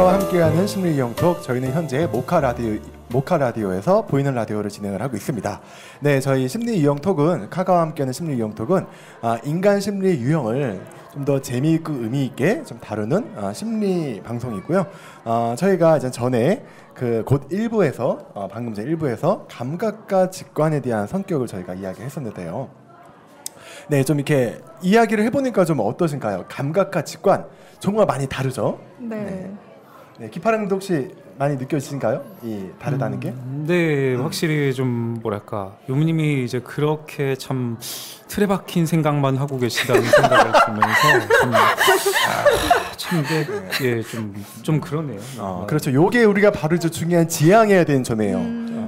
카카와 함께하는 심리이용톡, 저희는 현재 모카 라디오에서 보이는 라디오를 진행을 하고 있습니다. 네, 저희 심리이용톡은, 카카와 함께하는 심리이용톡은 인간 심리 유형을 좀 더 재미있고 의미 있게 좀 다루는 심리 방송이고요. 저희가 이제 전에 곧 1부에서 방금 전 1부에서 감각과 직관에 대한 성격을 저희가 이야기했었는데요. 네, 좀 이렇게 이야기를 해보니까 좀 어떠신가요? 감각과 직관 정말 많이 다르죠? 네. 네, 기파랑도 혹시 많이 느껴지신가요? 이 다르다는 게? 네, 확실히 좀 뭐랄까, 요무님이 이제 그렇게 참 틀에 박힌 생각만 하고 계시다는 생각을 들면서 참 이게 좀 그러네요. 그렇죠. 요게 우리가 바로 중요한 지향해야 되는 점이에요.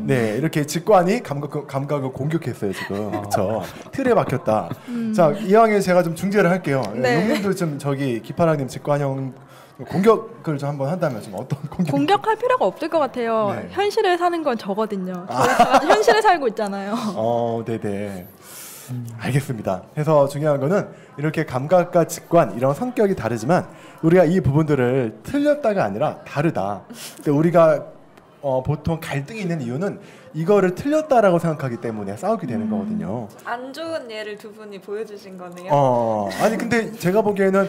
네, 이렇게 직관이 감각을 공격했어요 지금. 그렇죠. 틀에 박혔다. 자, 이왕에 제가 좀 중재를 할게요. 네. 용님도 좀 저기 기파랑님 직관형 공격을 좀 한번 한다면 좀 어떤 공격할 필요가 없을 것 같아요. 네. 현실에 사는 건 저거든요. 현실에 살고 있잖아요. 네네. 알겠습니다. 그래서 중요한 거는 이렇게 감각과 직관 이런 성격이 다르지만 우리가 이 부분들을 틀렸다가 아니라 다르다. 근데 우리가 보통 갈등이 있는 이유는 이거를 틀렸다라고 생각하기 때문에 싸우게 되는 거거든요. 안 좋은 예를 두 분이 보여주신 거네요. 아니 근데 제가 보기에는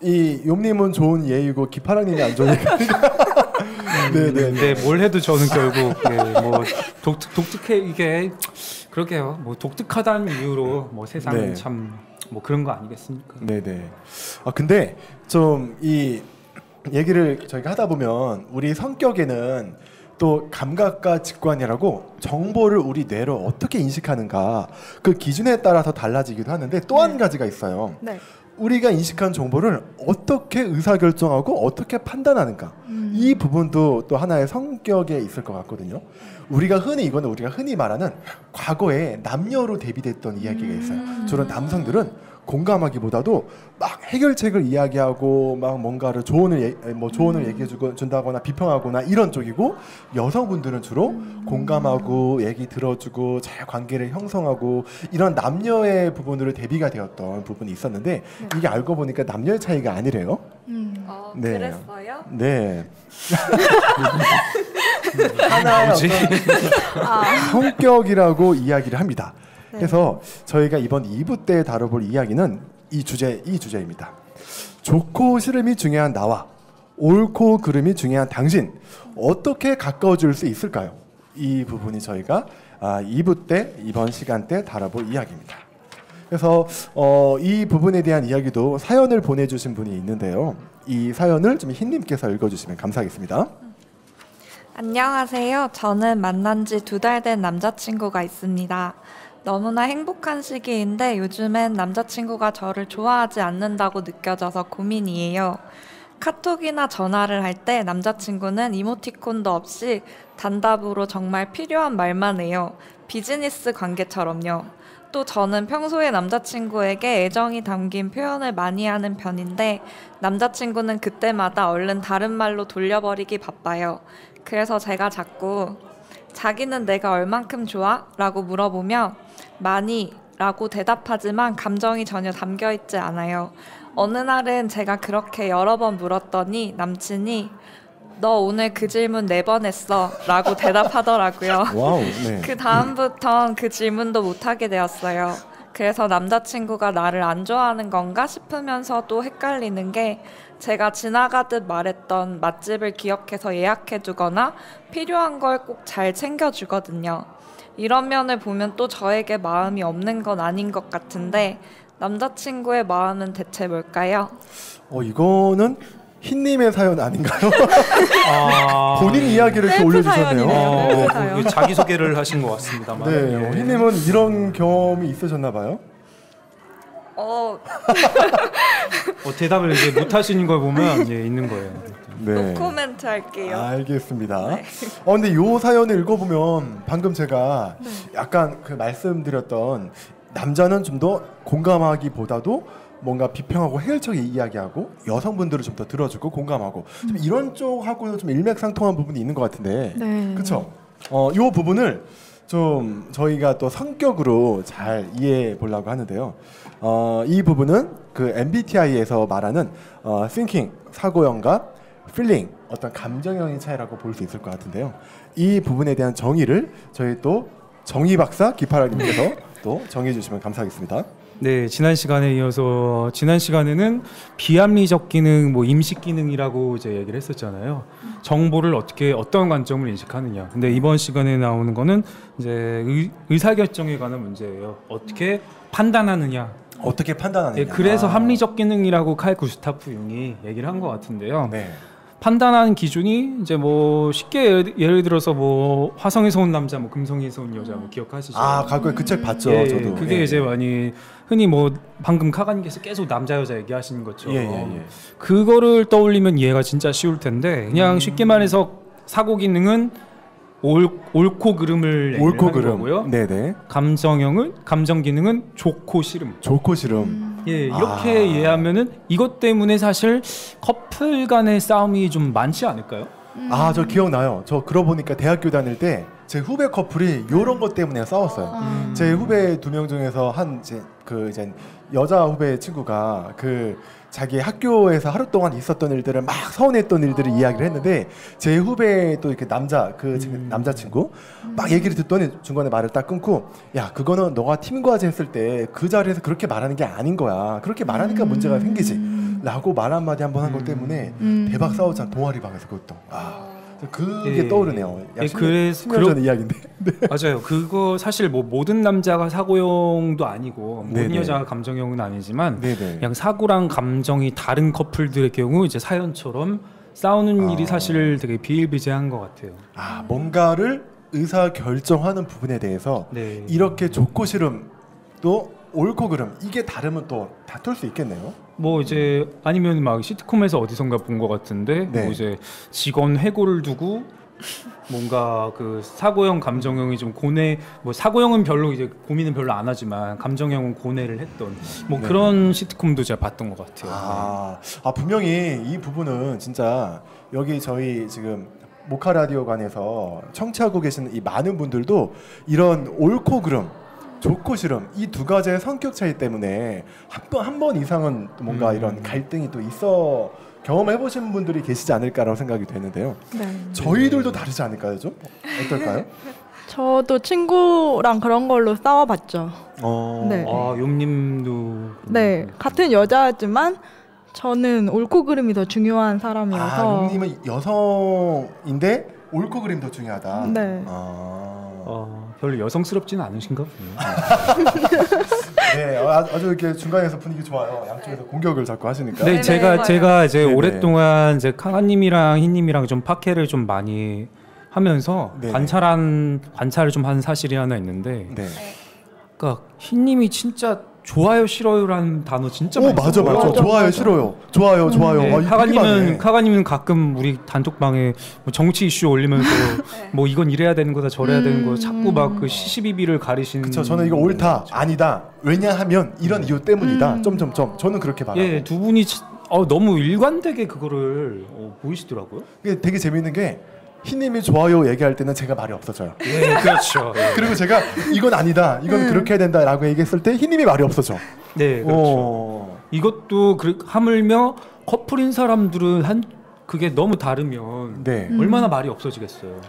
이 욤님은 좋은 예이고 기파랑님이 안 좋은 예가 네네. 네, 뭘 해도 저는 결국 뭐 독특해 이게 그러게요. 뭐 독특하다는 이유로 뭐 세상은 네. 참 뭐 그런 거 아니겠습니까? 네네. 근데 좀 이 얘기를 저희가 하다 보면 우리 성격에는 또 감각과 직관이라고 정보를 우리 뇌로 어떻게 인식하는가 그 기준에 따라서 달라지기도 하는데 또 한 가지가 있어요. 네. 우리가 인식한 정보를 어떻게 의사결정하고 어떻게 판단하는가 이 부분도 또 하나의 성격에 있을 것 같거든요. 이거는 우리가 흔히 말하는 과거에 남녀로 대비됐던 이야기가 있어요. 주로 남성들은 공감하기보다도 막 해결책을 이야기하고 막 뭔가를 조언을 얘기해 준다거나 비평하거나 이런 쪽이고, 여성분들은 주로 공감하고 얘기 들어주고 잘 관계를 형성하고 이런 남녀의 부분으로 대비가 되었던 부분이 있었는데 이게 알고 보니까 남녀의 차이가 아니래요. 네. 그랬어요? 네. 하나의 어떤 성격이라고 이야기를 합니다. 그래서 저희가 이번 2부 때 다뤄볼 이야기는 이 주제입니다. 좋고 싫음이 중요한 나와 옳고 그름이 중요한 당신, 어떻게 가까워질 수 있을까요? 이 부분이 저희가 2부 때 이번 시간 때 다뤄볼 이야기입니다. 그래서 이 부분에 대한 이야기도 사연을 보내주신 분이 있는데요. 이 사연을 좀 흰님께서 읽어주시면 감사하겠습니다. 안녕하세요. 저는 만난 지 2달 된 남자친구가 있습니다. 너무나 행복한 시기인데 요즘엔 남자친구가 저를 좋아하지 않는다고 느껴져서 고민이에요. 카톡이나 전화를 할 때 남자친구는 이모티콘도 없이 단답으로 정말 필요한 말만 해요. 비즈니스 관계처럼요. 또 저는 평소에 남자친구에게 애정이 담긴 표현을 많이 하는 편인데 남자친구는 그때마다 얼른 다른 말로 돌려버리기 바빠요. 그래서 제가 자꾸 자기는 내가 얼만큼 좋아? 라고 물어보면 많이 라고 대답하지만 감정이 전혀 담겨있지 않아요. 어느 날은 제가 그렇게 여러 번 물었더니 남친이 너 오늘 그 질문 4번 했어 라고 대답하더라고요. 와우, 네. 그 다음부턴 그 질문도 못하게 되었어요. 그래서 남자친구가 나를 안 좋아하는 건가 싶으면서도 헷갈리는 게 제가 지나가듯 말했던 맛집을 기억해서 예약해주거나 필요한 걸 꼭 잘 챙겨주거든요. 이런 면을 보면 또 저에게 마음이 없는 건 아닌 것 같은데 남자친구의 마음은 대체 뭘까요? 이거는 흰님의 사연 아닌가요? 본인 이야기를 이렇게 올려주셨네요. 사연. 자기소개를 하신 것 같습니다만. 네, 흰님은 이런 경험이 있으셨나 봐요? 대답을 이제 못 하시는 걸 보면 있는 거예요. 네. 노코멘트 할게요. 알겠습니다. 네. 근데 요 사연을 읽어보면 방금 제가 약간 그 말씀드렸던 남자는 좀 더 공감하기보다도 뭔가 비평하고 해결책을 이야기하고 여성분들을 좀 더 들어주고 공감하고 좀 이런 쪽하고는 좀 일맥상통한 부분이 있는 것 같은데, 네. 그렇죠? 요 부분을 좀 저희가 또 성격으로 잘 이해해 보려고 하는데요. 이 부분은 그 MBTI에서 말하는 thinking 사고형과 필링, 어떤 감정형의 차이라고 볼 수 있을 것 같은데요. 이 부분에 대한 정의를 저희 또 정의 박사 기파라님께서 또 정의해 주시면 감사하겠습니다. 네, 지난 시간에 이어서 지난 시간에는 비합리적 기능, 뭐 임식 기능이라고 이제 얘기를 했었잖아요. 정보를 어떻게 어떤 관점을 인식하느냐. 근데 이번 시간에 나오는 거는 이제 의사결정에 관한 문제예요. 어떻게 판단하느냐. 어떻게 판단하느냐. 네, 그래서 합리적 기능이라고 칼 구스타프 융이 얘기를 한 것 같은데요. 네. 판단하는 기준이 이제 뭐 쉽게 예를 들어서 뭐 화성에서 온 남자, 뭐 금성에서 온 여자, 뭐 기억하시죠? 아, 가끔 그 책 봤죠. 예, 저도. 그게 예. 이제 많이 흔히 뭐 방금 카가님께서 계속 남자 여자 얘기하시는 것처럼 예. 그거를 떠올리면 이해가 진짜 쉬울 텐데 그냥 쉽게 말해서 사고 기능은 옳고 그름을 옳고 얘기를 하는 거고요. 네네. 감정 기능은 좋고 싫음. 좋고 싫음. 예, 이렇게 이해하면은 이것 때문에 사실 커플 간의 싸움이 좀 많지 않을까요? 아, 저 기억나요. 저 그러고 보니까 대학교 다닐 때 제 후배 커플이 이런 것 때문에 싸웠어요. 제 후배 2명 중에서 이제 여자 후배 친구가 자기 학교에서 하루 동안 있었던 일들을 막 서운했던 일들을 이야기를 했는데 제 후배 또 이렇게 남자친구 막 얘기를 듣더니 중간에 말을 딱 끊고 야, 그거는 너가 팀 과제 했을 때 그 자리에서 그렇게 말하는 게 아닌 거야. 그렇게 말하니까 문제가 생기지. 라고 말 한마디 한번 한 것 때문에 대박 싸우자 동아리 방에서 그것도. 그게 떠오르네요. 약 10년 전 이야기인데. 네. 맞아요. 그거 사실 뭐 모든 남자가 사고형도 아니고 모든 네네. 여자가 감정형은 아니지만 네네. 그냥 사고랑 감정이 다른 커플들의 경우 이제 사연처럼 싸우는 일이 사실 되게 비일비재한 것 같아요. 뭔가를 의사 결정하는 부분에 대해서 네. 이렇게 좋고 싫음 또 옳고 그름 이게 다르면 또 다툴 수 있겠네요. 뭐 이제 아니면 막 시트콤에서 어디선가 본 것 같은데 네. 뭐 이제 직원 해고를 두고 뭔가 그 사고형 감정형이 좀 고뇌 뭐 사고형은 별로 이제 고민은 별로 안 하지만 감정형은 고뇌를 했던 뭐 네. 그런 시트콤도 제가 봤던 것 같아요. 분명히 이 부분은 진짜 여기 저희 지금 모카 라디오관에서 청취하고 계시는 이 많은 분들도 이런 옳고 그름 좋고 싫음 이 두 가지의 성격 차이 때문에 한 번 이상은 뭔가 이런 갈등이 또 있어 경험해 보신 분들이 계시지 않을까라고 생각이 되는데요. 네. 저희들도 다르지 않을까요, 좀? 어떨까요? 저도 친구랑 그런 걸로 싸워봤죠. 네. 아, 용님도 네, 같은 여자지만 저는 옳고 그름이 더 중요한 사람이어서. 용님은 여성인데 옳고 그림 더 중요하다. 네. 별로 여성스럽지는 않으신가 보네요. 네, 아주 이렇게 중간에서 분위기 좋아요. 양쪽에서 공격을 자꾸 하시니까. 네, 제가 이제 네네. 오랫동안 이제 카가님이랑 흰님이랑 좀 팟캐를 좀 많이 하면서 네네. 관찰을 좀 한 사실이 하나 있는데, 네. 그러니까 흰님이 진짜 좋아요 싫어요라는 단어 진짜 많이 맞아. 써요. 좋아요, 맞아. 싫어요. 좋아요. 네, 이 되게 많네. 카가님은 가끔 우리 단톡방에 뭐 정치 이슈 올리면서 뭐 이건 이래야 되는 거다 저래야 되는 거 자꾸 막 그 시시비비를 가리시는. 그쵸, 저는 이거 옳다, 아니다. 왜냐하면 이런 이유 때문이다. 점점점. 저는 그렇게 말하고. 예, 두 분이 너무 일관되게 그거를 보이시더라고요. 이게 되게 재밌는 게 희님이 좋아요 얘기할 때는 제가 말이 없어져요. 예, 그렇죠. 그리고 제가 이건 아니다, 이건 그렇게 해야 된다라고 얘기했을 때 희님이 말이 없어져. 네, 그렇죠. 이것도 하물며 커플인 사람들은 그게 너무 다르면 네. 얼마나 말이 없어지겠어요.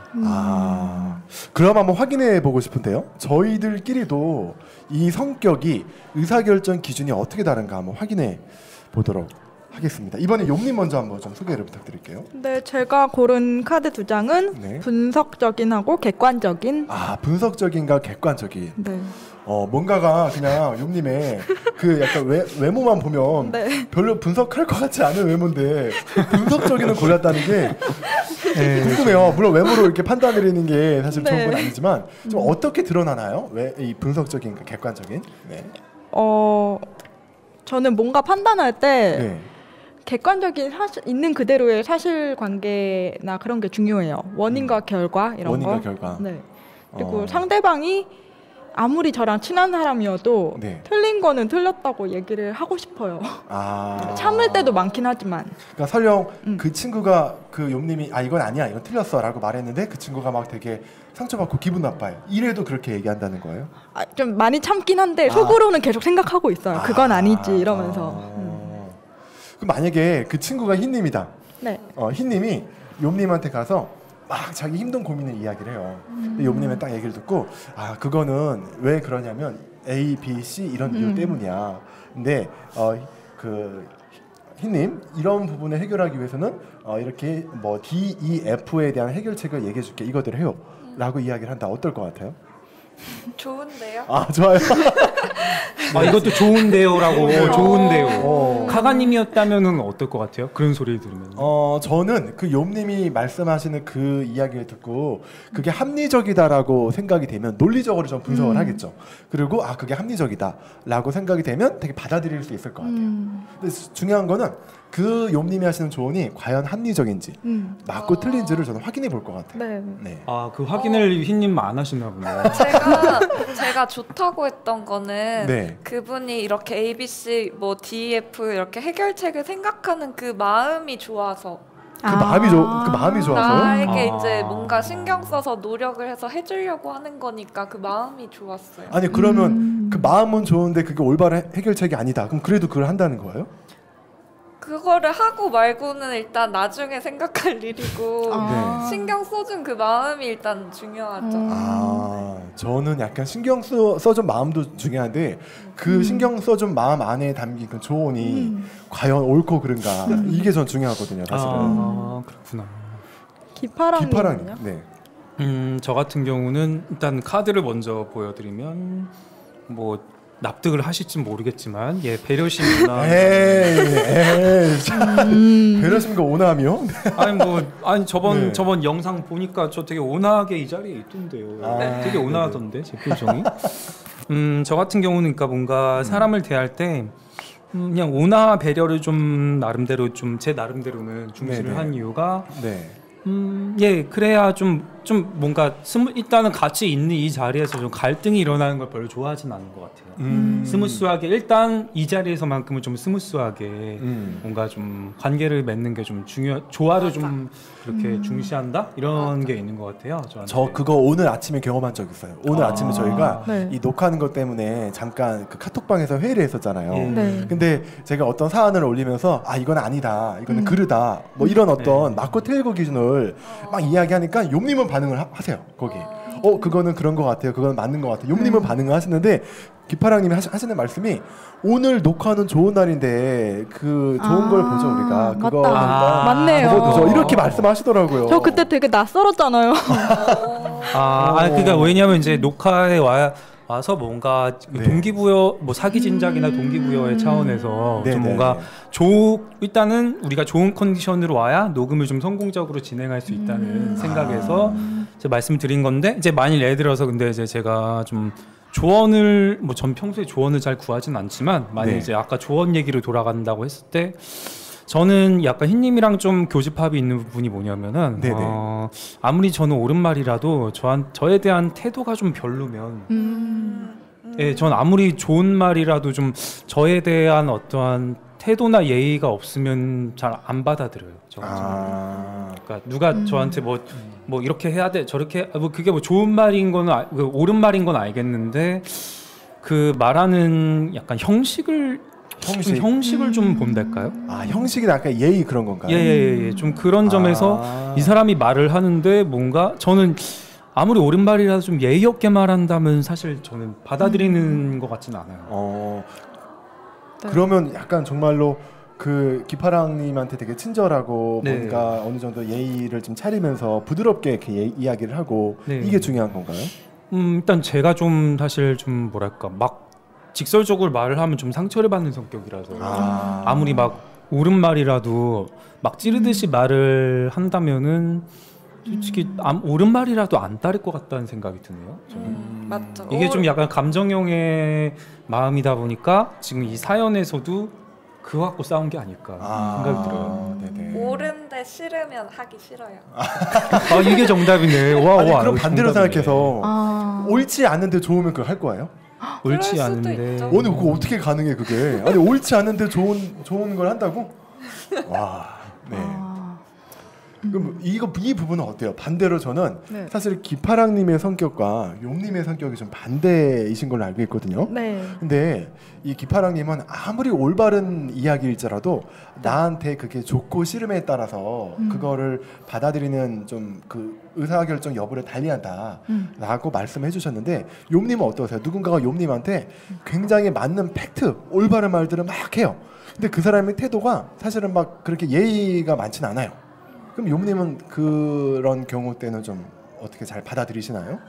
그럼 한번 확인해 보고 싶은데요. 저희들끼리도 이 성격이 의사결정 기준이 어떻게 다른가 한번 확인해 보도록 하겠습니다. 이번에 용님 먼저 한번 좀 소개를 부탁드릴게요. 네, 제가 고른 카드 2장은 네. 분석적인하고 객관적인. 분석적인가 객관적인. 네. 뭔가가 그냥 용님의 그 약간 외모만 보면 네. 별로 분석할 것 같지 않은 외모인데 분석적인을 골랐다는 게 궁금해요. 물론 외모로 이렇게 판단 내리는 게 사실 좋은 건 아니지만 좀 어떻게 드러나나요? 왜 이 분석적인 객관적인? 네. 저는 뭔가 판단할 때 네. 객관적인 있는 그대로의 사실관계나 그런 게 중요해요. 원인과 결과 이런 원인과 거. 결과. 네. 그리고 상대방이 아무리 저랑 친한 사람이어도 네. 틀린 거는 틀렸다고 얘기를 하고 싶어요. 참을 때도 많긴 하지만. 그러니까 설령 그 친구가 그 용님이 이건 아니야, 이건 틀렸어라고 말했는데 그 친구가 막 되게 상처받고 기분 나빠요. 이래도 그렇게 얘기한다는 거예요? 좀 많이 참긴 한데 속으로는 계속 생각하고 있어요. 그건 아니지 이러면서. 그럼 만약에 그 친구가 흰님이다. 네. 흰님이 욥님한테 가서 막 자기 힘든 고민을 이야기를 해요. 근데 욥님은 딱 얘기를 듣고 그거는 왜 그러냐면 A, B, C 이런 이유 때문이야. 근데 그 흰님 이런 부분을 해결하기 위해서는 이렇게 뭐 D, E, F에 대한 해결책을 얘기해줄게. 이것들을 해요. 라고 이야기를 한다. 어떨 것 같아요? 좋은데요? 좋아요. 이것도 좋은데요라고 좋은데요. 어. 카가님이었다면은 어떨 것 같아요? 그런 소리를 들으면. 저는 그 욥님이 말씀하시는 그 이야기를 듣고 그게 합리적이다라고 생각이 되면 논리적으로 좀 분석을 하겠죠. 그리고 그게 합리적이다라고 생각이 되면 되게 받아들일 수 있을 것 같아요. 근데 중요한 거는 그 욥님이 하시는 조언이 과연 합리적인지 맞고 틀린지를 저는 확인해 볼 것 같아요. 네. 네. 그 확인을 흰님 안 하시나 보네요. 제가 좋다고 했던 거는 네. 그분이 이렇게 A, B, C, 뭐 D, F 이렇게 해결책을 생각하는 그 마음이 좋아서 그 마음이 좋아서요? 나에게 이제 뭔가 신경 써서 노력을 해서 해주려고 하는 거니까 그 마음이 좋았어요. 아니 그러면 그 마음은 좋은데 그게 올바른 해결책이 아니다. 그럼 그래도 그걸 한다는 거예요? 그거를 하고 말고는 일단 나중에 생각할 일이고 네. 신경 써준 그 마음이 일단 중요하죠. 저는 약간 신경 써준 마음도 중요한데 그 신경 써준 마음 안에 담긴 그 조언이 과연 옳고 그른가 이게 전 중요하거든요, 사실은. 그렇구나. 기파랑이요? 네. 저 같은 경우는 일단 카드를 먼저 보여드리면 뭐 납득을 하실지 모르겠지만 배려심이나 배려심과 온함이요? 저번 영상 보니까 저 되게 온화하게 이 자리에 있던데요. 되게 온화하던데 제 표정이. 저 같은 경우는 그러니까 뭔가 사람을 대할 때 그냥 온화 배려를 좀 나름대로 좀 제 나름대로는 중시를 한 이유가 그래야 좀 뭔가 일단은 같이 있는 이 자리에서 좀 갈등이 일어나는 걸 별로 좋아하진 않은 것 같아요. 스무스하게 일단 이 자리에서만큼은 좀 스무스하게 뭔가 좀 관계를 맺는 게 좀 조화를 좀 이렇게 중시한다 이런 게 있는 것 같아요. 저한테. 저 그거 오늘 아침에 경험한 적 있어요. 오늘 아침에 저희가 이 녹화하는 것 때문에 잠깐 그 카톡방에서 회의를 했었잖아요. 근데 제가 어떤 사안을 올리면서 이건 아니다, 이거는 그르다, 뭐 이런 어떤 맞고 틀고 기준을 막 이야기하니까 욥님은 반응을 하세요. 거기에. 그거는 그런 것 같아요. 그건 맞는 것 같아요. 욥님은 반응을 하시는데 기파랑님이 하시는 말씀이 오늘 녹화하는 좋은 날인데 그 좋은 걸 보죠 우리가. 그거 맞네요. 보죠. 이렇게 말씀하시더라고요. 저 그때 되게 낯설었잖아요. 그러니까 왜냐면 이제 녹화에 와서 뭔가 동기부여, 뭐 사기 진작이나 동기부여의 차원에서 좀 뭔가 일단은 우리가 좋은 컨디션으로 와야 녹음을 좀 성공적으로 진행할 수 있다는 생각에서 이제 말씀드린 건데, 이제 만일 예를 들어서 근데 이제 제가 좀 조언을 전 평소에 조언을 잘 구하진 않지만 만약 이제 아까 조언 얘기로 돌아간다고 했을 때 저는 약간 흰님이랑 좀 교집합이 있는 부분이 뭐냐면은 아무리 저는 옳은 말이라도 저에 대한 태도가 좀 별로면 전 아무리 좋은 말이라도 좀 저에 대한 어떠한 태도나 예의가 없으면 잘 안 받아들여요. 그러니까 누가 저한테 뭐 이렇게 해야 돼 저렇게 그게 뭐 좋은 말인 거는 옳은 말인 건 알겠는데 그 말하는 약간 형식을 좀 본달까요? 형식이 약간 예의 그런 건가요? 예. 좀 그런 점에서 이 사람이 말을 하는데 뭔가 저는 아무리 옳은 말이라도 좀 예의 없게 말한다면 사실 저는 받아들이는 것 같지는 않아요. 그러면 약간 정말로 그 기파랑님한테 되게 친절하고 뭔가 어느 정도 예의를 좀 차리면서 부드럽게 이렇게 이야기를 하고 이게 중요한 건가요? 일단 제가 좀 사실 좀 뭐랄까 막 직설적으로 말을 하면 좀 상처를 받는 성격이라서 아무리 막 옳은 말이라도 막 찌르듯이 말을 한다면은 솔직히 옳은 말이라도 안 따를 것 같다는 생각이 드네요. 맞죠. 이게 좀 약간 감정형의 마음이다 보니까 지금 이 사연에서도 그거 갖고 싸운 게 아닐까 생각이 들어요. 옳은데 싫으면 하기 싫어요. 이게 정답이네. 그럼 반대로 생각해서 옳지 않은데 좋으면 그거 할 거예요? 옳지 않은데. 오늘 그거 어떻게 가능해 그게? 아니 옳지 않은데 좋은 걸 한다고? 그럼 이 부분은 어때요? 반대로 저는 네. 사실 기파랑님의 성격과 용님의 성격이 좀 반대이신 걸로 알고 있거든요. 네. 근데 이 기파랑님은 아무리 올바른 이야기일지라도 나한테 그게 좋고 싫음에 따라서 그거를 받아들이는 좀 그 의사결정 여부를 달리한다라고 말씀해 주셨는데 용님은 어떠세요? 누군가가 용님한테 굉장히 맞는 팩트, 올바른 말들을 막 해요. 근데 그 사람의 태도가 사실은 막 그렇게 예의가 많진 않아요. 그럼 용님은 그런 경우 때는 좀 어떻게 잘 받아들이시나요?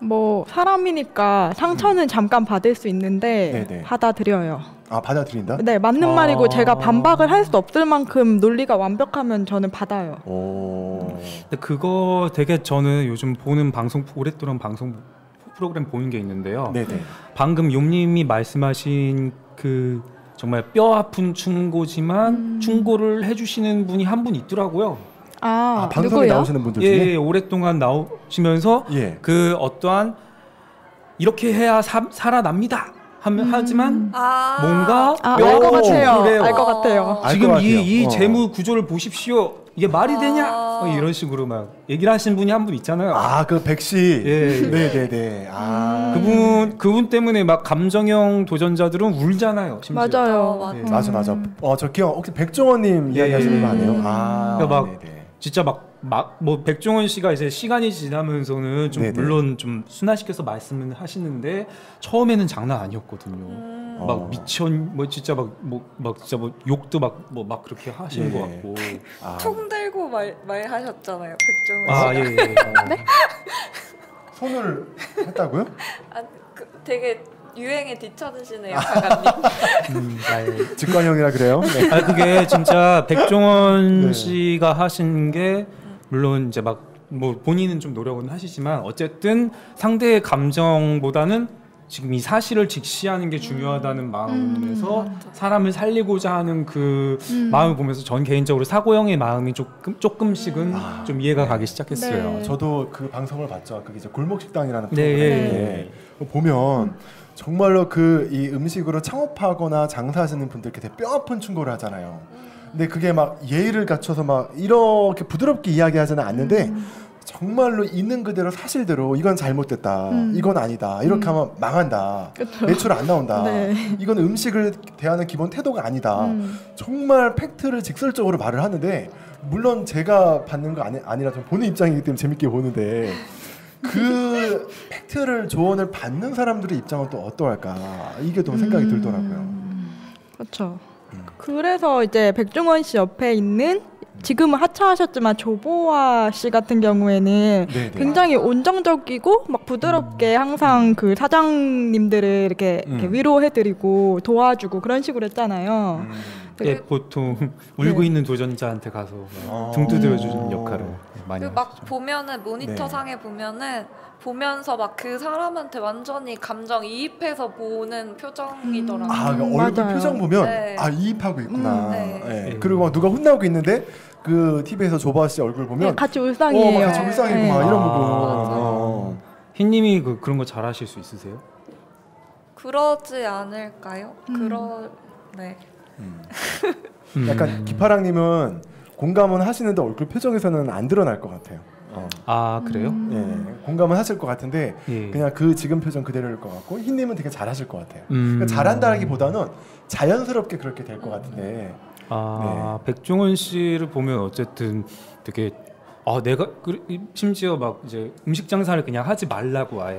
뭐 사람이니까 상처는 잠깐 받을 수 있는데 네네. 받아들여요. 아, 받아들인다? 네, 맞는 말이고 제가 반박을 할 수 없을 만큼 논리가 완벽하면 저는 받아요. 오. 근데 그거 되게 저는 요즘 보는 방송 오랫동안 방송 프로그램 보는 게 있는데요. 네네. 방금 용님이 말씀하신 그 정말 뼈 아픈 충고지만 충고를 해주시는 분이 한 분 있더라고요. 아, 방송에 누구요? 나오시는 분들 중에? 예, 오랫동안 나오시면서 예. 그 어떠한 이렇게 해야 살아납니다. 하지만 뭔가 알 것 같아요. 그래요. 알 것 같아요. 알 지금 것 같아요. 이 재무 구조를 보십시오. 이게 말이 되냐? 이런 식으로 막 얘기를 하시는 분이 한 분 있잖아요. 아, 그 백씨. 예. 네네네. 아. 그분 때문에 막 감정형 도전자들은 울잖아요. 심지어. 맞아요. 예. 맞아. 저 기억 혹시 백종원님 이야기하시는 거 아니에요? 아. 그러니까 막 네네. 진짜 뭐 백종원 씨가 이제 시간이 지나면서는 좀 네네. 물론 좀 순화시켜서 말씀을 하시는데 처음에는 장난 아니었거든요. 막 뭐 진짜 막 진짜 뭐 욕도 막 그렇게 하시는 예. 것 같고. 아. 통 들고 말하셨잖아요, 백종원 아, 씨가. 예. 네? 손을 했다고요? 아, 되게 유행에 뒤처지시네요, 가가님. 직관형이라 그래요? 네. 아 그게 진짜 백종원 네. 씨가 하신 게 물론 이제 막 뭐 본인은 좀 노력은 하시지만 어쨌든 상대의 감정보다는 지금 이 사실을 직시하는 게 중요하다는 마음에서 사람을 살리고자 하는 그 마음을 보면서 전 개인적으로 사고형의 마음이 조금씩은 좀 이해가 가기 시작했어요. 네. 저도 그 방송을 봤죠. 그게 이제 골목식당이라는 네, 프로그램인데 보면 정말로 그 이 음식으로 창업하거나 장사하시는 분들께 되게 뼈아픈 충고를 하잖아요. 근데 그게 막 예의를 갖춰서 막 이렇게 부드럽게 이야기하지는 않는데 정말로 있는 그대로 사실대로 이건 잘못됐다, 이건 아니다, 이렇게 하면 망한다, 그쵸. 매출 안 나온다, 네. 이건 음식을 대하는 기본 태도가 아니다. 정말 팩트를 직설적으로 말을 하는데 물론 제가 받는 거 아니라 좀 보는 입장이기 때문에 재밌게 보는데 그 팩트를 조언을 받는 사람들의 입장은 또 어떠할까 이게 좀 생각이 들더라고요. 그렇죠. 그래서 이제 백종원 씨 옆에 있는 지금은 하차하셨지만 조보아 씨 같은 경우에는 네네. 굉장히 온정적이고 막 부드럽게 항상 그 사장님들을 이렇게 위로해드리고 도와주고 그런 식으로 했잖아요. 예, 보통 울고 있는 도전자한테 가서 등 두드려주는 역할을 많이 그 막 하시죠. 보면은 모니터상에 보면은 보면서 막 그 사람한테 완전히 감정이입해서 보는 표정이더라고요. 아, 그러니까 얼굴 맞아요. 표정 보면 네. 아 이입하고 있구나. 네. 예. 그리고 막 누가 혼나고 있는데 그 TV에서 조보아 씨 얼굴 보면 네, 같이 울상이에요. 막 같이 울상이고 네. 막 이런 부분. 맞아요. 흰님이 그런 거 잘하실 수 있으세요? 그러지 않을까요? 네. 약간 기파랑님은 공감은 하시는데 얼굴 표정에서는 안 드러날 것 같아요. 아 그래요? 예, 공감은 하실 것 같은데 예. 그냥 그 지금 표정 그대로일 것 같고 흰님은 되게 잘하실 것 같아요. 그러니까 잘한다기보다는 자연스럽게 그렇게 될 것 같은데. 백종원 씨를 보면 어쨌든 되게 내가 심지어 막 이제 음식 장사를 그냥 하지 말라고 아예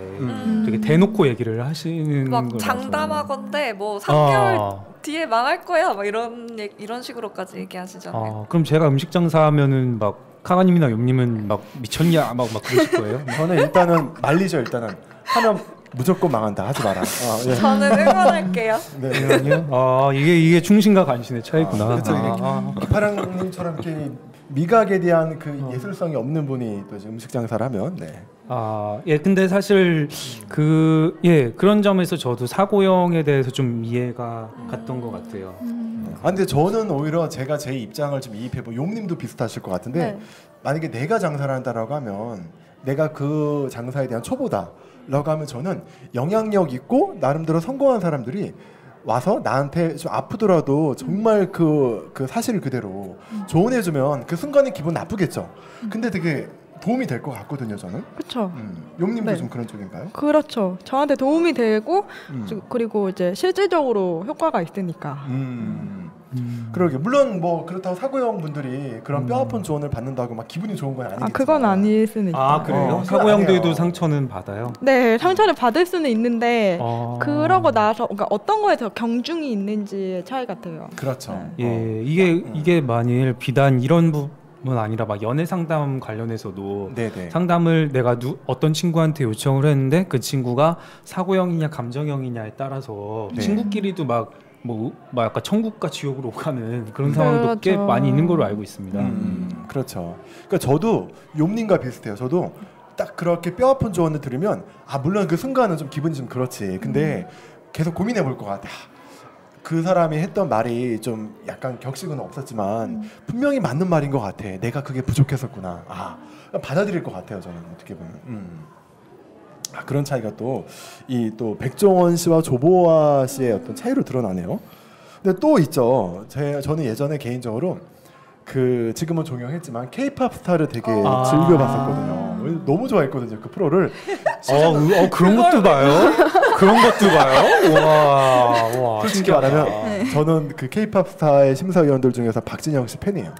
되게 대놓고 얘기를 하시는 막 걸 장담하건대 뭐 3개월 뒤에 망할 거야 막 이런 식으로까지 얘기하시잖아요. 그럼 제가 음식 장사하면은 막 카가님이나 용님은 막 미쳤냐 막 그러실 거예요? 저는 일단은 말리죠. 일단은 하면 무조건 망한다. 하지 마라. 예. 저는 응원할게요. 네. 아니요? 이게 충신과 간신의 차이구나. 그렇죠. 기파랑님처럼 이렇게 미각에 대한 그 예술성이 없는 분이 또 이제 음식 장사를 하면 근데 사실 그런 점에서 저도 사고형에 대해서 좀 이해가 갔던 것 같아요. 근데 저는 오히려 제가 제 입장을 좀 이입해보 용님도 비슷하실 것 같은데 네. 만약에 내가 장사를 한다라고 하면 내가 그 장사에 대한 초보다라고 하면 저는 영향력 있고 나름대로 성공한 사람들이 와서 나한테 좀 아프더라도 정말 그 사실을 그대로 조언해주면 그 순간에 기분 나쁘겠죠. 근데 되게 도움이 될 것 같거든요, 저는. 그렇죠. 용님도 네. 좀 그런 쪽인가요? 그렇죠. 저한테 도움이 되고 그리고 이제 실질적으로 효과가 있으니까. 그러게 물론 뭐 그렇다고 사고형 분들이 그런 뼈 아픈 조언을 받는다고 막 기분이 좋은 건 아니겠지만. 그건 아닐 수는 있죠. 아 그래요? 그건 사고형들도 아니에요. 상처는 받아요? 네, 상처를 받을 수는 있는데 아. 그러고 나서 그러니까 어떤 거에 더 경중이 있는지의 차이 같아요. 그렇죠. 예, 이게 만일 비단 이런 부분 아니라 막 연애 상담 관련해서도 네네. 상담을 내가 어떤 친구한테 요청을 했는데 그 친구가 사고형이냐 감정형이냐에 따라서 네. 친구끼리도 막 약간 천국과 지옥으로 오가는 그런 상황도 꽤 그렇죠. 많이 있는 걸로 알고 있습니다. 그렇죠. 그러니까 저도 욤님과 비슷해요. 저도 딱 그렇게 뼈 아픈 조언을 들으면 물론 그 순간은 좀 기분이 좀 그렇지. 근데 계속 고민해 볼 것 같아. 그 사람이 했던 말이 좀 약간 격식은 없었지만 분명히 맞는 말인 것 같아. 내가 그게 부족했었구나. 받아들일 것 같아요. 저는 어떻게 보면. 그런 차이가 또 백종원 씨와 조보아 씨의 어떤 차이로 드러나네요. 근데 또 있죠. 저는 예전에 개인적으로 지금은 종영했지만 K-팝 스타를 되게 즐겨봤었거든요. 너무 좋아했거든요. 그 프로를. 그런 것도 봐요? 그런 것도 봐요? 와, 솔직히 말하면 저는 그 K-팝 스타의 심사위원들 중에서 박진영 씨 팬이에요.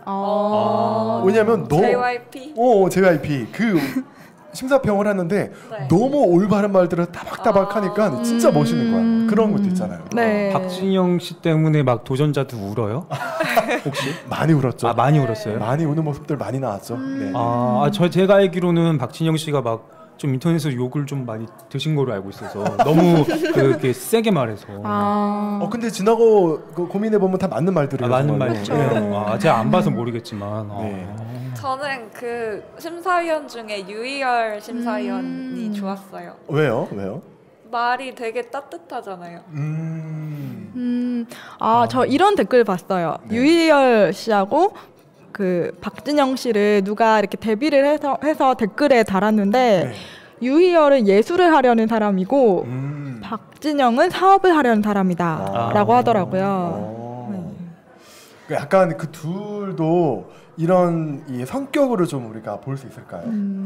왜냐면 JYP. JYP 심사평을 하는데 네. 너무 올바른 말들을 따박따박하니까 진짜 멋있는 거야. 그런 것도 있잖아요. 네. 박진영 씨 때문에 막 도전자들 울어요? 혹시? 많이 울었죠. 많이 울었어요? 많이 우는 모습들 많이 나왔죠. 네. 제가 알기로는 박진영 씨가 막 좀 인터넷에서 욕을 좀 많이 드신 걸로 알고 있어서 너무 그렇게 세게 말해서. 근데 지나고 고민해 보면 다 맞는 말들이에요. 맞는 정말로. 말이죠. 네. 제가 안 봐서 모르겠지만. 네. 저는 그 심사위원 중에 유희열 심사위원이 좋았어요. 왜요? 말이 되게 따뜻하잖아요. 저 이런 댓글 봤어요. 네. 유희열 씨하고 그 박진영 씨를 누가 이렇게 데뷔를 해서 댓글에 달았는데 네. 유희열은 예술을 하려는 사람이고 박진영은 사업을 하려는 사람이다라고 하더라고요. 네. 약간 그 둘도 이런 이 성격으로 좀 우리가 볼 수 있을까요?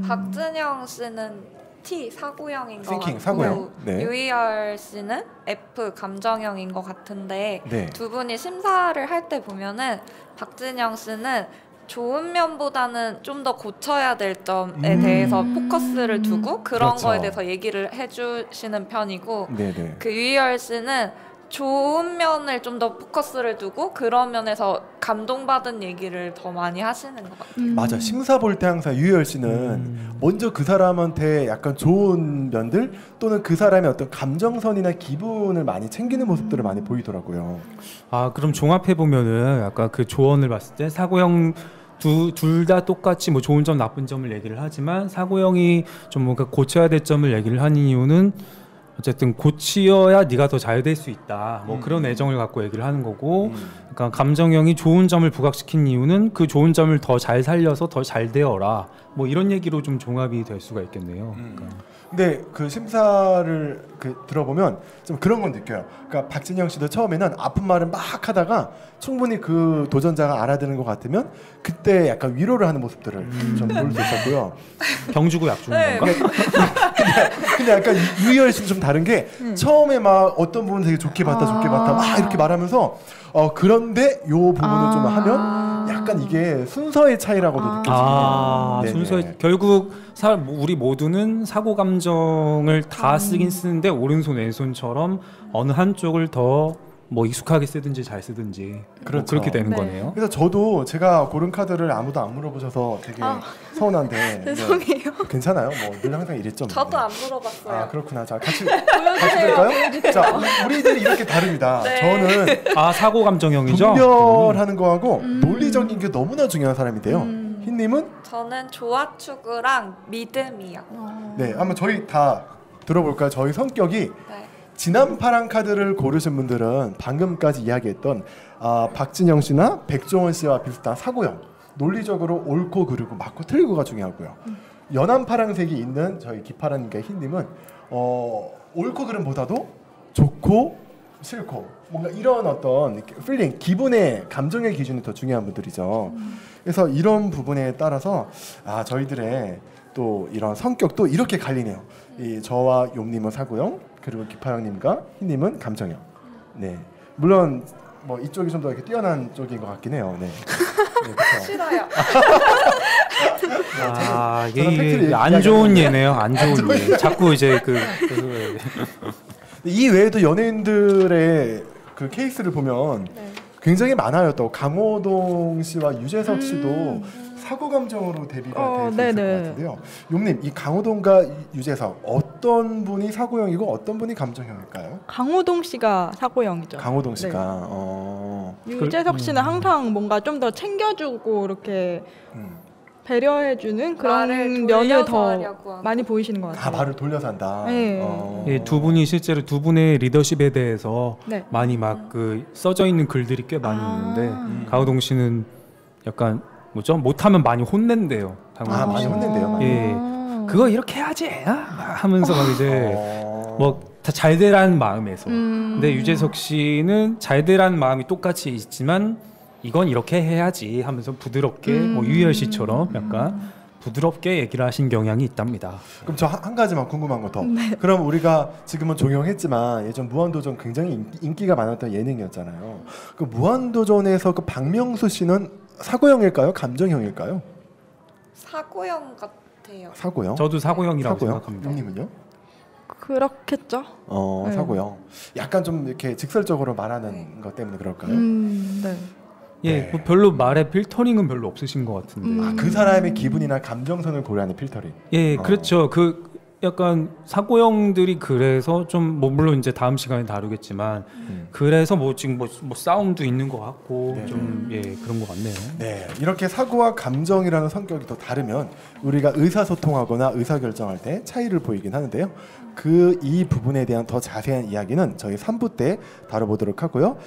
박진영 씨는 T 사고형인 것 Thinking, 같고 사고형. 네. 유희열 씨는 F 감정형인 것 같은데 네. 두 분이 심사를 할 때 보면은 박진영 씨는 좋은 면보다는 좀 더 고쳐야 될 점에 대해서 포커스를 두고 그런 그렇죠. 거에 대해서 얘기를 해주시는 편이고 네네. 그 유희열 씨는 좋은 면을 좀 더 포커스를 두고 그런 면에서 감동받은 얘기를 더 많이 하시는 것 같아요. 맞아. 심사 볼 때 항상 유희열 씨는 먼저 그 사람한테 약간 좋은 면들 또는 그 사람의 어떤 감정선이나 기분을 많이 챙기는 모습들을 많이 보이더라고요. 그럼 종합해 보면은 아까 그 조언을 봤을 때 사고형 둘 다 똑같이 뭐 좋은 점 나쁜 점을 얘기를 하지만 사고형이 좀 뭔가 고쳐야 될 점을 얘기를 하는 이유는 어쨌든 고치어야 네가 더 잘 될 수 있다. 뭐 그런 애정을 갖고 얘기를 하는 거고, 그러니까 감정형이 좋은 점을 부각시킨 이유는 그 좋은 점을 더 잘 살려서 더 잘 되어라. 뭐 이런 얘기로 좀 종합이 될 수가 있겠네요. 그러니까. 근데 그 심사를 들어보면 좀 그런 건 느껴요. 그러니까 박진영 씨도 처음에는 아픈 말을 막 하다가 충분히 그 도전자가 알아듣는 것 같으면 그때 약간 위로를 하는 모습들을 좀 볼 수 있었고요. 병 주고 약 주는 네. 건가? 근데 약간 유희열 씨는 좀 다른 게 처음에 막 어떤 부분 되게 좋게 봤다 막 이렇게 말하면서 그런데 요 부분을 좀 하면 약간 이게 순서의 차이라고도 느껴지거든요. 네네. 순서 결국 우리 모두는 사고 감정을 다 쓰긴 쓰는데 오른손 왼손처럼 어느 한쪽을 더 뭐 익숙하게 쓰든지 잘 쓰든지 그렇죠. 뭐 그렇게 되는 네. 거네요. 그래서 저도 제가 고른 카드를 아무도 안 물어보셔서 되게 서운한데 죄송해요. 괜찮아요. 뭐 늘 항상 이랬죠. 뭐. 저도 안 물어봤어요. 그렇구나. 자 같이 될까요? 자 우리들이 이렇게 다릅니다. 네. 저는 사고 감정형이죠. 분별하는 거하고 논리적인 게 너무나 중요한 사람인데요. 흰님은 저는 조화추구랑 믿음이요. 네 한번 저희 다 들어볼까요? 저희 성격이 네. 진한 파란 카드를 고르신 분들은 방금까지 이야기했던 박진영 씨나 백종원 씨와 비슷한 사고형 논리적으로 옳고 그르고 맞고 틀리고가 중요하고요. 연한 파란색이 있는 저희 기파란님과 흰님은 옳고 그름보다도 좋고 싫고 뭔가 이런 어떤 필링, 기분의 감정의 기준이 더 중요한 분들이죠. 그래서 이런 부분에 따라서 저희들의 또 이런 성격도 이렇게 갈리네요. 이 저와 용님은 사고형, 그리고 기파형님과 흰님은 감정형. 네, 물론 뭐 이쪽이 좀 더 이렇게 뛰어난 쪽인 것 같긴 해요. 네, 그렇죠. 싫어요. 이게 안 좋은 예네요. 안 좋은 예. 자꾸 이제 이 외에도 연예인들의 그 케이스를 보면 굉장히 많아요. 또 강호동 씨와 유재석 씨도 사고 감정으로 데뷔가 될 수 있을 것 같은데요. 용님, 이 강호동과 유재석 어떤 분이 사고형이고 어떤 분이 감정형일까요? 강호동 씨가 사고형이죠. 강호동 씨가 유재석 씨는 항상 뭔가 좀 더 챙겨주고 이렇게 배려해주는 그런 면을 더 많이 보이시는 것 같아요. 말을 돌려서 한다. 예, 두 분이 실제로 두 분의 리더십에 대해서 많이 막 써져 있는 글들이 꽤 많이 있는데 강호동 씨는 약간 뭐죠? 못하면 많이 혼낸대요. 많이 혼낸대요. 많이. 예, 그거 이렇게 해야지 하면서 막 이제 뭐 다 잘 되라는 마음에서. 근데 유재석 씨는 잘 되라는 마음이 똑같이 있지만 이건 이렇게 해야지 하면서 부드럽게 뭐 유희열 씨처럼 약간 부드럽게 얘기를 하신 경향이 있답니다. 그럼 저 한 가지만 궁금한 거 더. 그럼 우리가 지금은 종영했지만 예전 무한도전 굉장히 인기가 많았던 예능이었잖아요. 그 무한도전에서 그 박명수 씨는 사고형일까요? 감정형일까요? 사고형 같아요. 사고형? 저도 사고형이라고 생각합니다. 형님은요? 그렇겠죠. 사고형. 약간 좀 이렇게 직설적으로 말하는 것 때문에 그럴까요? 네. 예, 별로 말에 필터링은 별로 없으신 것 같은데. 그 사람의 기분이나 감정선을 고려하는 필터링. 예, 그렇죠. 약간 사고형들이 그래서 좀 뭐 물론 이제 다음 시간에 다루겠지만 그래서 뭐 지금 뭐 싸움도 있는 것 같고 좀 그런 것 같네요. 네, 이렇게 사고와 감정이라는 성격이 더 다르면 우리가 의사소통하거나 의사결정할 때 차이를 보이긴 하는데요. 이 부분에 대한 더 자세한 이야기는 저희 3부 때 다뤄보도록 하고요.